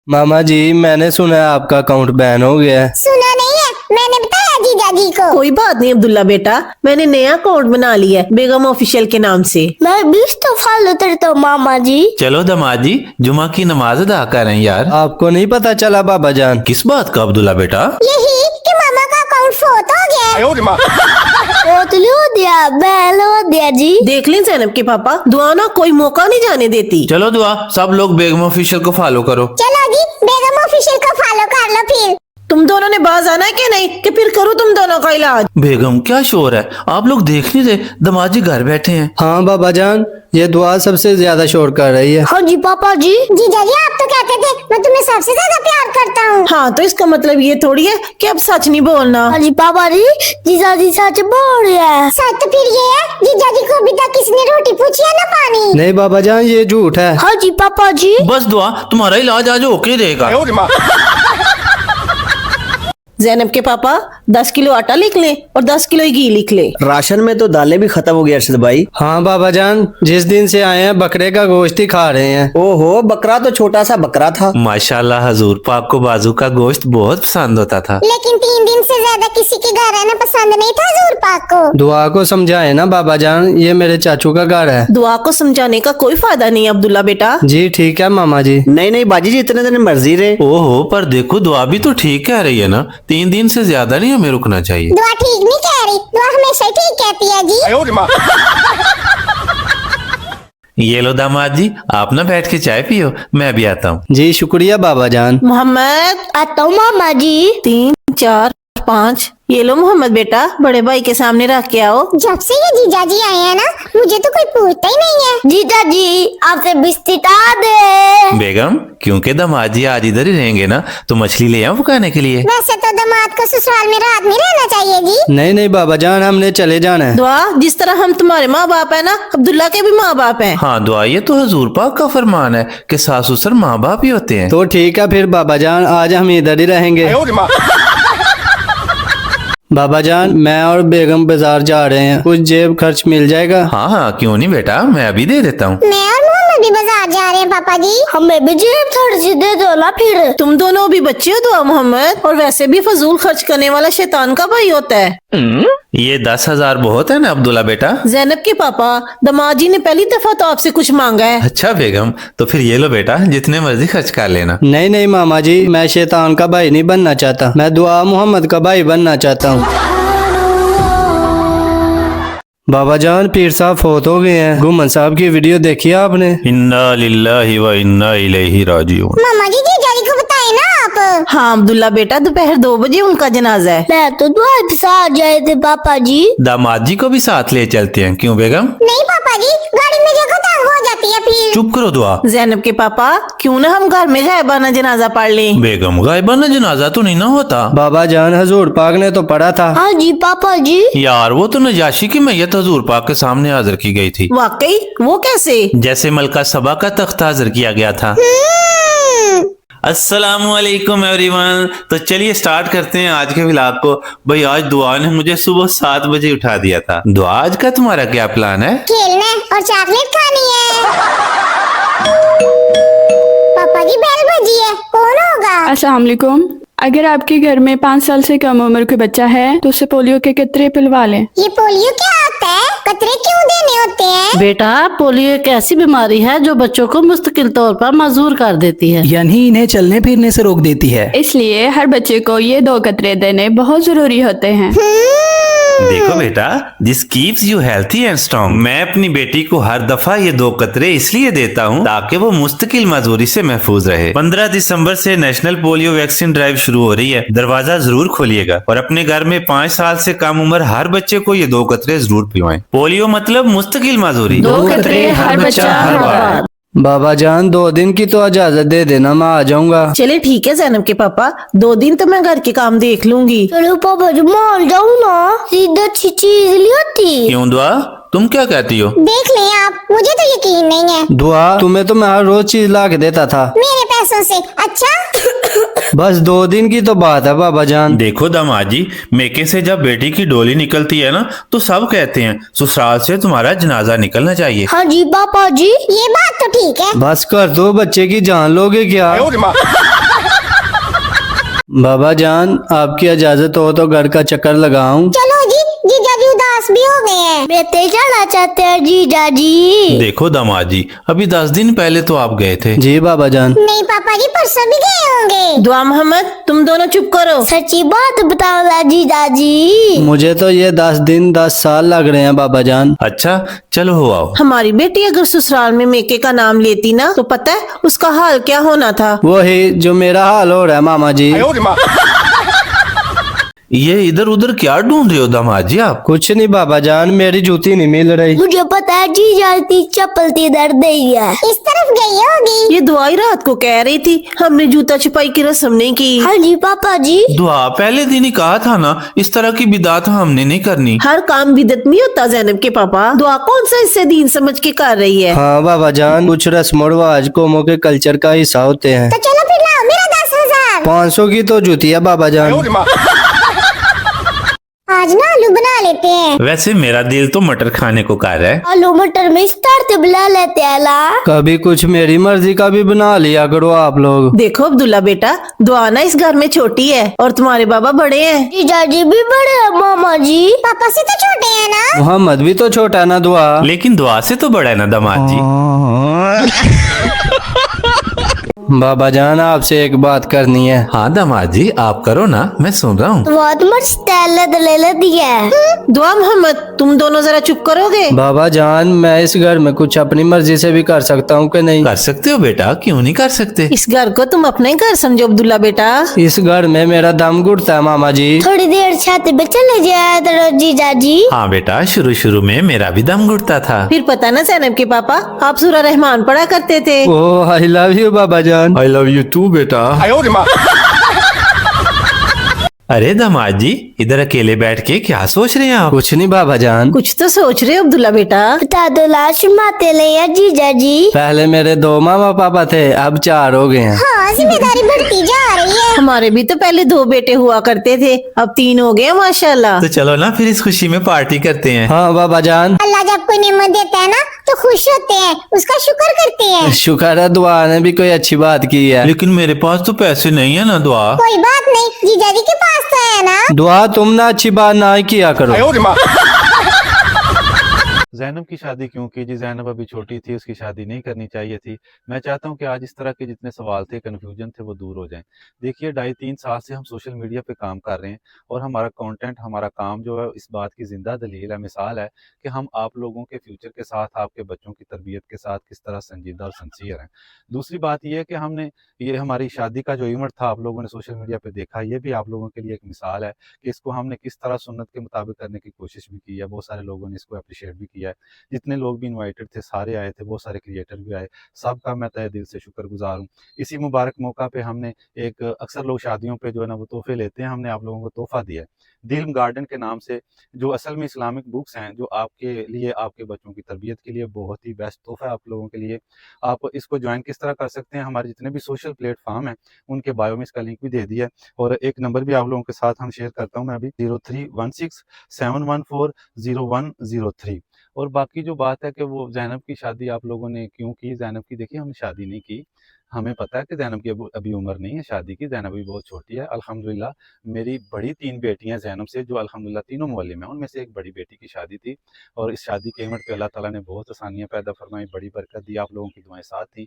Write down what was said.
मामा जी, मैंने सुना है आपका अकाउंट बैन हो गया है। सुना नहीं है, मैंने बताया जीजा जी को। कोई बात नहीं अब्दुल्ला बेटा, मैंने नया अकाउंट बना लिया है बेगम ऑफिशियल के नाम से। मैं 20 तो फॉलो करता हूँ मामा जी। चलो दामाद जी, जुमा की नमाज अदा करें यार। आपको नहीं पता चला बाबा जान? किस बात का अब्दुल्ला बेटा? यही कि मामा का अकाउंट फोत हो गया। फोत हो दिया, बैन हो दिया जी। देख लें जैनब के पापा, दुआ ना कोई मौका नहीं जाने देती। चलो दुआ, सब लोग बेगम ऑफिशियल को फॉलो करो। चलो जी, बेगम ऑफिशियल को फॉलो कर लो फिर। तुम दोनों ने बाज आना है कि नहीं, कि फिर करूँ तुम दोनों का इलाज? बेगम क्या शोर है, आप लोग देख नहीं रहे दामाद जी घर बैठे हैं। हाँ बाबा जान, ये दुआ सबसे ज्यादा शोर कर रही है। हाँ जी पापा जी। जीजा जी आप तो कहते थे मैं तुम्हें सबसे ज्यादा प्यार करता हूँ। हाँ तो इसका मतलब ये थोड़ी है कि अब सच नहीं बोलना। हाँ जी पापा जी, जीजा जी सच बोल रहे हैं। सच तो फिर ये है, जीजा जी को अभी तक किसने रोटी पूछी है ना पानी। नहीं बाबा जान, ये झूठ है। हाँ जी पापा जी। बस दुआ, तुम्हारा इलाज आज होके रहेगा। जैनब के पापा 10 किलो आटा लिख ले और 10 किलो घी लिख ले। राशन में तो दालें भी खत्म हो गई अरशद भाई। हाँ बाबा जान, जिस दिन से आए हैं बकरे का गोश्त ही खा रहे हैं। ओहो, बकरा तो छोटा सा बकरा था। माशाल्लाह हजूर पाक को बाजू का गोश्त बहुत पसंद होता था। लेकिन 3 दिन से ज्यादा किसी के घर रहना पसंद नहीं था हजूर पाक को। दुआ को समझाए ना बाबा जान, ये मेरे चाचू का घर है। दुआ को समझाने का कोई फायदा नहीं अब्दुल्ला बेटा। जी ठीक है मामा जी। नहीं नहीं बाजी जी, इतने दिन मर्जी रहे। ओहो, पर देखो दुआ भी तो ठीक कह रही है ना, 3 दिन से ज्यादा नहीं हमें रुकना चाहिए। दुआ ठीक नहीं कह रही, दुआ हमेशा ही ठीक कहती है जी। ये लो दामाद जी, आप ना बैठ के चाय पियो, मैं भी आता हूँ। जी शुक्रिया बाबा जान। मोहम्मद, आता हूँ मामा जी। 3 4 5, ये लो मोहम्मद बेटा, बड़े भाई के सामने रख के आओ। जब से ये जीजा जी आए हैं ना, मुझे तो कोई पूछता ही नहीं है। जीजा जी आपसे बिस्तिटा दे। बेगम, क्योंकि दामाद जी आज इधर ही रहेंगे ना, तो मछली ले आऊं पकाने के लिए। वैसे तो दामाद को ससुराल में रात नहीं रहना चाहिए जी। नहीं नहीं बाबा जान, हमने चले जाना है। दुआ, जिस तरह हम तुम्हारे माँ बाप है ना, अब्दुल्ला के भी माँ बाप हैं। हाँ दुआ, ये तो हजूर पाक का फरमान है कि सास ससुर माँ बाप ही होते हैं। तो ठीक है फिर बाबा जान, आज हम इधर ही रहेंगे। बाबा जान, मैं और बेगम बाजार जा रहे हैं, कुछ जेब खर्च मिल जाएगा? हाँ हाँ, क्यों नहीं बेटा, मैं अभी दे देता हूँ। मैं और मोहम्मद भी बाजार जा रहे हैं पापा जी। हमें भी जेब खर्च दे दो ना फिर। तुम दोनों भी बच्चे हो दुआ मोहम्मद, और वैसे भी फजूल खर्च करने वाला शैतान का भाई होता है। ये 10,000 बहुत है ना अब्दुल्ला बेटा? जैनब के पापा, दामाद जी ने पहली दफा तो आपसे कुछ मांगा है। अच्छा बेगम, तो फिर ये लो बेटा, जितने मर्जी खर्च कर लेना। नहीं नहीं मामा जी, मैं शैतान का भाई नहीं बनना चाहता, मैं दुआ मोहम्मद का भाई बनना चाहता हूँ। बाबा जान, पीर साहब फोत हो गए हैं। गुमन साहब की वीडियो देखी आपने? इन्ना लिल्लाहि व इन्ना इलैहि राजिऊन। मामा जी जीजा जी को बताए ना आप। हाँ अब्दुल्ला बेटा, दोपहर 2 बजे उनका जनाजा है। मैं तो दुआ के साथ जाए थे पापा जी। दामाद जी को भी साथ ले चलते हैं, क्यों बेगम? नहीं पापा जी, गाड़ी में जगह तंग हो जाती है फिर। चुप करो दुआ। जैनब के पापा, क्यों ना हम घर में गायबाना जनाजा पढ़ लें? बेगम, गायबाना जनाजा तो नहीं ना होता। बाबा जान, हजूर पाक ने तो पढ़ा था। हाँ जी पापा जी। यार, वो तो नजाशी की मैयत हजूर पाक के सामने हाजिर की गई थी। वाकई? वो कैसे? जैसे मलका सबा का तख्त हाजिर किया गया था। अस्सलामुअलैकुम एवरीवन। तो चलिए स्टार्ट करते हैं आज के व्लॉग को। भाई आज दुआ ने मुझे सुबह 7 बजे उठा दिया था। दुआ, आज का तुम्हारा क्या प्लान है? खेलना है और चॉकलेट खानी है। पापा जी बेल बजी है, कौन होगा? अस्सलाम वालेकुम। अगर आपके घर में 5 साल से कम उम्र का बच्चा है तो उसे पोलियो के कतरे पिलवा लें। ये पोलियो क्या होता है? कतरे क्यों देने होते हैं? बेटा, पोलियो एक ऐसी बीमारी है जो बच्चों को मुस्तकिल तौर पर माजूर कर देती है, यानी इन्हें चलने फिरने से रोक देती है। इसलिए हर बच्चे को ये 2 कतरे देने बहुत जरूरी होते हैं। देखो बेटा, this keeps you healthy and strong. मैं अपनी बेटी को हर दफा ये 2 कतरे इसलिए देता हूँ ताकि वो मुस्तकिल माजूरी से महफूज रहे। 15 दिसंबर से नेशनल पोलियो वैक्सीन ड्राइव शुरू हो रही है। दरवाजा जरूर खोलिएगा और अपने घर में 5 साल से कम उम्र हर बच्चे को ये 2 कतरे जरूर पिलवाएं। पोलियो मतलब मुस्तकिल माजूरी। 2 कतरे हर बच्चा हर बार। बाबा जान, 2 दिन की तो इजाजत दे देना, मैं आ जाऊंगा। चले ठीक है जैनब के पापा, 2 दिन तो मैं घर के काम देख लूंगी। चलो पापा जी, मान जाऊँ ना, सीधा अच्छी चीज नहीं होती। क्यों दुआ, तुम क्या कहती हो? देख लें आप, मुझे तो यकीन नहीं है। दुआ, तुम्हें तो मैं हर रोज चीज ला के देता था मेरे पैसों से। अच्छा बस 2 दिन की तो बात है बाबा जान। देखो दामाद जी, मेके से जब बेटी की डोली निकलती है ना, तो सब कहते हैं ससुराल से तुम्हारा जनाजा निकलना चाहिए। हाँ जी पापा जी, ये बात तो ठीक है। बस कर दो, बच्चे की जान लोगे क्या? बाबा जान आपकी इजाजत हो तो घर का चक्कर लगाऊं? चलो जी, जीजा जी उदास भी हो गए हैं। बेटे जाना चाहते हैं जीजा जी। देखो दामाद जी, अभी 10 दिन पहले तो आप गए थे। जी बाबा जान। नहीं पापा जी, परसों भी गए होंगे। दुआ मोहम्मद, तुम दोनों चुप करो। सच्ची बात बताओ ना जीजा जी। मुझे तो ये 10 दिन 10 साल लग रहे हैं बाबा जान। अच्छा चलो हो आओ। हमारी बेटी अगर ससुराल में मेके का नाम लेती ना, तो पता है उसका हाल क्या होना था। वही जो मेरा हाल हो रहा है मामा जी। ये इधर उधर क्या ढूंढ रहे हो दामाद जी आप? कुछ नहीं बाबा जान, मेरी जूती नहीं मिल रही। मुझे पता है जीजा की चप्पल की दर्द नहीं है, इस तरफ गई होगी। ये दुआई रात को कह रही थी हमने जूता छुपाई की रस्म नहीं की। हाँ जी पापा जी। दुआ पहले दिन ही कहा था ना, इस तरह की बिदात हमने नहीं करनी। हर काम बिदत नहीं होता जैनब के पापा। दुआ कौन सा इससे दीन समझ के कर रही है। हाँ बाबा जान, कुछ रस्म और रिवाज कौमों के कल्चर का हिस्सा होते हैं। तो चलो फिर लाओ मेरा 10,000। 500 की तो जूती है बाबा जान। आज ना आलू बना लेते हैं। वैसे मेरा दिल तो मटर खाने को कर रहा है। आलू मटर में स्टार से बुला लेते हैं ला। कभी कुछ मेरी मर्जी का भी बना लिया करो आप लोग। देखो अब्दुल्ला बेटा, दुआ ना इस घर में छोटी है और तुम्हारे बाबा बड़े हैं। जीजा जी भी बड़े हैं मामा जी। पापा से तो छोटे हैं ना। मोहम्मद भी तो छोटा है ना दुआ। लेकिन दुआ से तो बड़ा है ना दामाद जी। बाबा जान आपसे एक बात करनी है। हाँ दामाद जी आप करो ना, मैं सुन रहा हूँ। बहुत मस्त ले लेती है। दुआ मोहम्मद, तुम दोनों जरा चुप करोगे। बाबा जान मैं इस घर में कुछ अपनी मर्जी से भी कर सकता हूँ कि नहीं? कर सकते हो बेटा, क्यों नहीं कर सकते। इस घर को तुम अपना ही घर समझो अब्दुल्ला बेटा। इस घर में मेरा दम घुटता है मामा जी। थोड़ी देर छत पे चले जाए तो जीजा जी। हाँ बेटा, शुरू शुरू में मेरा भी दम घुटता था। फिर पता ना जैनब के पापा, आप सूरा रहमान पढ़ा करते थे। ओह आई लव यू बाबा जान। आई लव यू टू बेटा। अरे दामाद जी, इधर अकेले बैठ के क्या सोच रहे हैं आप? कुछ नहीं बाबा जान। कुछ तो सोच रहे हो अब्दुल्ला बेटा। बता दो लाश माते ले या जीजा जी। पहले मेरे 2 मामा पापा थे, अब 4 हो गए हैं। हाँ जिम्मेदारी बढ़ती जा रही है। हमारे भी तो पहले 2 बेटे हुआ करते थे, अब 3 हो गए माशाल्लाह। तो चलो ना फिर इस खुशी में पार्टी करते हैं। हाँ बाबा जान। अल्लाह जब कोई नेमत देता है ना तो खुश होते हैं, उसका शुक्र करते हैं। शुक्र है दुआ ने भी कोई अच्छी बात की है। लेकिन मेरे पास तो पैसे नहीं है ना दुआ। कोई बात नहीं, जीजा जी के पास तो है ना। दुआ तुम ना अच्छी बात ना ही किया करो। ज़ैनब की शादी क्यों की जी? ज़ैनब अभी छोटी थी, उसकी शादी नहीं करनी चाहिए थी। मैं चाहता हूं कि आज इस तरह के जितने सवाल थे, कन्फ्यूजन थे, वो दूर हो जाएं। देखिए 2.5-3 साल से हम सोशल मीडिया पे काम कर रहे हैं और हमारा कंटेंट, हमारा काम जो है इस बात की ज़िंदा दलील है, मिसाल है कि हम आप लोगों के फ्यूचर के साथ, आपके बच्चों की तरबियत के साथ किस तरह संजीदा और सिंसियर हैं। दूसरी बात यह है कि हमने ये हमारी शादी का जो इवेंट था, आप लोगों ने सोशल मीडिया पर देखा, ये भी आप लोगों के लिए एक मिसाल है कि इसको हमने किस तरह सुन्नत के मुताबिक करने की कोशिश भी की है। बहुत सारे लोगों ने इसको अप्रिशिएट भी किया है। जितने लोग भी इनवाइटेड थे सारे आए थे, बहुत सारे क्रिएटर भी आए, सबका मैं तहे दिल से शुक्रगुजार हूँ। इसी मुबारक मौका पे हमने एक, अक्सर लोग शादियों पे जो है ना वो तोहफे लेते हैं, हमने आप लोगों को तोहफा दिया है दिल गार्डन के नाम से, जो असल में इस्लामिक बुक्स हैं, जो आपके लिए, आपके बच्चों की तरबियत के लिए बहुत ही बेस्ट तोहफा है आप लोगों के लिए। आप इसको ज्वाइन किस तरह कर सकते हैं, हमारे जितने भी सोशल प्लेटफॉर्म हैं उनके बायो में इसका लिंक भी दे दिया है और एक नंबर भी आप लोगों के साथ हम शेयर करता हूँ मैं अभी, 0316-714-0103। और बाकी जो बात है कि वो ज़ैनब की शादी आप लोगों ने क्यों की, ज़ैनब की देखिए हमने शादी नहीं की। हमें पता है कि ज़ैनब की अभी उम्र नहीं है शादी की, ज़ैनब भी बहुत छोटी है। अल्हम्दुलिल्लाह मेरी बड़ी 3 बेटियां ज़ैनब से, जो अल्हम्दुलिल्लाह तीनों मुअल्लिम हैं, उनमें से एक बड़ी बेटी की शादी थी और इस शादी के इवेंट पे अल्लाह ताला ने बहुत आसानियाँ पैदा फरमाई, बड़ी बरकत दी, आप लोगों की दुआएं साथ थी।